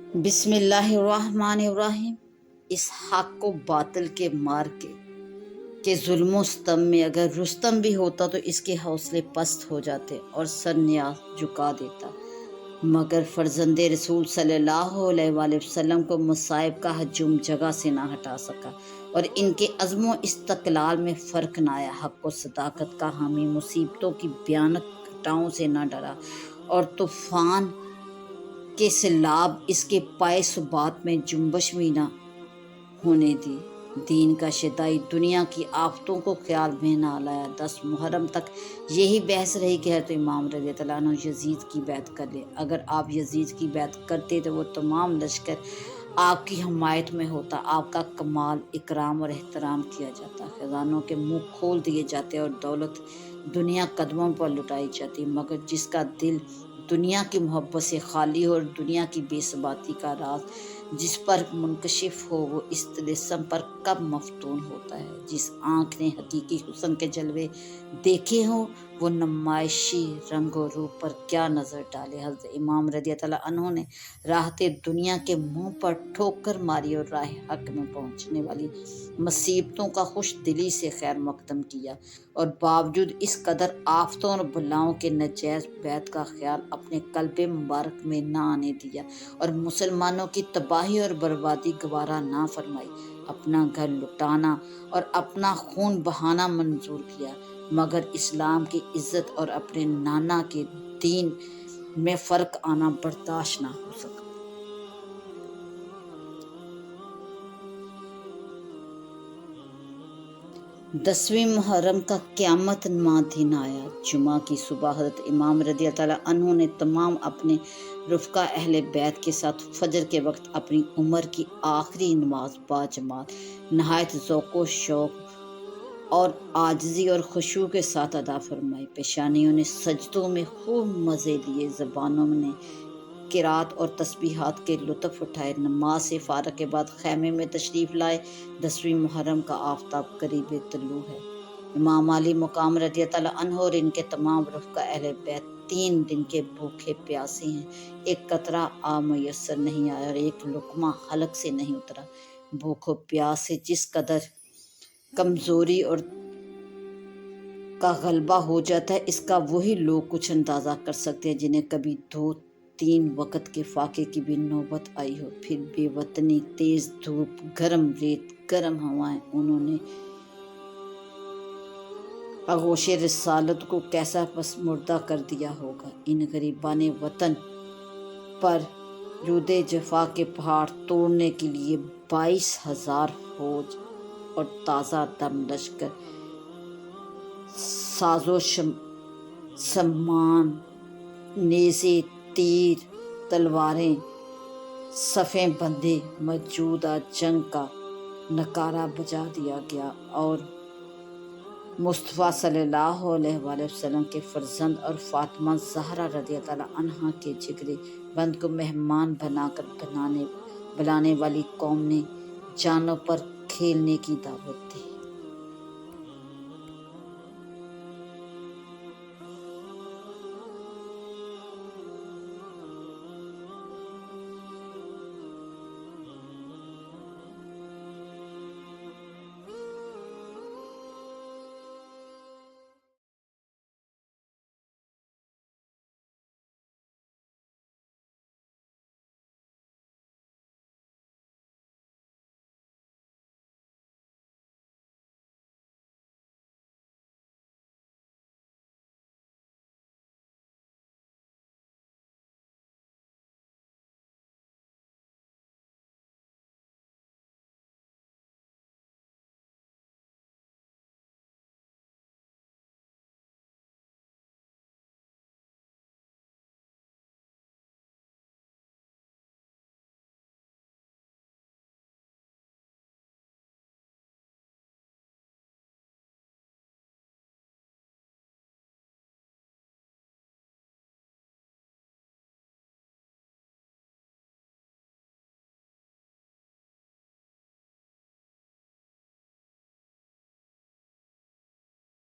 بسم اللہ الرحمن الرحیم۔ اس حق کو باطل کے مار کے ظلم و ستم میں اگر رستم بھی ہوتا تو اس کے حوصلے پست ہو جاتے اور سر نیاز جھکا دیتا، مگر فرزند رسول صلی اللہ علیہ وآلہ وسلم کو مصائب کا ہجوم جگہ سے نہ ہٹا سکا اور ان کے عزم و استقلال میں فرق نہ آیا۔ حق و صداقت کا حامی مصیبتوں کی بھیانک گھٹاؤں سے نہ ڈرا اور طوفان کے سیلاب اس کے پائے ثبات میں جنبش بھی نہ ہونے دی۔ دین کا شدائی دنیا کی آفتوں کو خیال میں نہ لایا۔ 10 محرم تک یہی بحث رہی کہ حضرت امام رضی اللہ عنہ یزید کی بیعت کر لے۔ اگر آپ یزید کی بیعت کرتے تو وہ تمام لشکر آپ کی حمایت میں ہوتا، آپ کا کمال اکرام اور احترام کیا جاتا، خزانوں کے منہ کھول دیے جاتے اور دولت دنیا قدموں پر لٹائی جاتی، مگر جس کا دل دنیا کی محبت سے خالی ہو اور دنیا کی بے ثباتی کا راز جس پر منکشف ہو، وہ اس طلسم پر کب مفتون ہوتا ہے؟ جس آنکھ نے حقیقی حسن کے جلوے دیکھے ہوں، وہ نمائشی رنگ و روپ پر کیا نظر ڈالے؟ حضرت امام رضی اللہ عنہ نے راحت دنیا کے منہ پر ٹھوکر ماری اور راہ حق میں پہنچنے والی مصیبتوں کا خوش دلی سے خیر مقدم کیا، اور باوجود اس قدر آفتوں اور بلاؤں کے ناجائز بیعت کا خیال اپنے قلب مبارک میں نہ آنے دیا اور مسلمانوں کی تباہی اور بربادی گوارا نہ فرمائی۔ اپنا گھر لٹانا اور اپنا خون بہانا منظور کیا، مگر اسلام کی عزت اور اپنے نانا کے دین میں فرق آنا برداشت نہ ہو سکا۔ 10ویں محرم کا قیامت نما دن آیا۔ جمعہ کی صبح حضرت امام رضی اللہ عنہ نے تمام اپنے رفقا اہل بیت کے ساتھ فجر کے وقت اپنی عمر کی آخری نماز باجماعت نہایت ذوق و شوق اور عاجزی اور خشوع کے ساتھ ادا فرمائی۔ پیشانیوں نے سجدوں میں خوب مزے لیے، زبانوں نے قرات اور تسبیحات کے لطف اٹھائے۔ نماز سے فارغ کے بعد خیمے میں تشریف لائے۔ 10ویں محرم کا آفتاب قریب طلوع ہے۔ امام علی مقام رضی اللہ عنہ اور ان کے تمام رفقا اہل بیت 3 دن کے بھوکے پیاسے ہیں۔ ایک قطرہ آب میسر نہیں آیا اور ایک لقمہ حلق سے نہیں اترا۔ بھوک و پیاس سے جس قدر کمزوری اور کا غلبہ ہو جاتا ہے، اس کا وہی لوگ کچھ اندازہ کر سکتے ہیں جنہیں کبھی 2-3 وقت کے فاقے کی بھی نوبت آئی ہو۔ پھر بے وطنی، تیز دھوپ، گرم ریت، گرم ہوائیں، انہوں نے آغوش رسالت کو کیسا پسماردہ کر دیا ہوگا۔ ان غریبان وطن پر رود جفا کے پہاڑ توڑنے کے لیے 22,000 فوج اور تازہ دم لشکر، ساز و سامان، نیزے، تیر، تلواریں، صفیں بندھے، موجودہ جنگ کا نعرہ بجا دیا گیا اور مصطفیٰ صلی اللہ علیہ وآلہ وسلم کے فرزند اور فاطمہ زہرا رضی اللہ عنہا کے جگر بند کو مہمان بنا کر بلانے والی قوم نے جانوں پر کھیلنے کی دعوت دی۔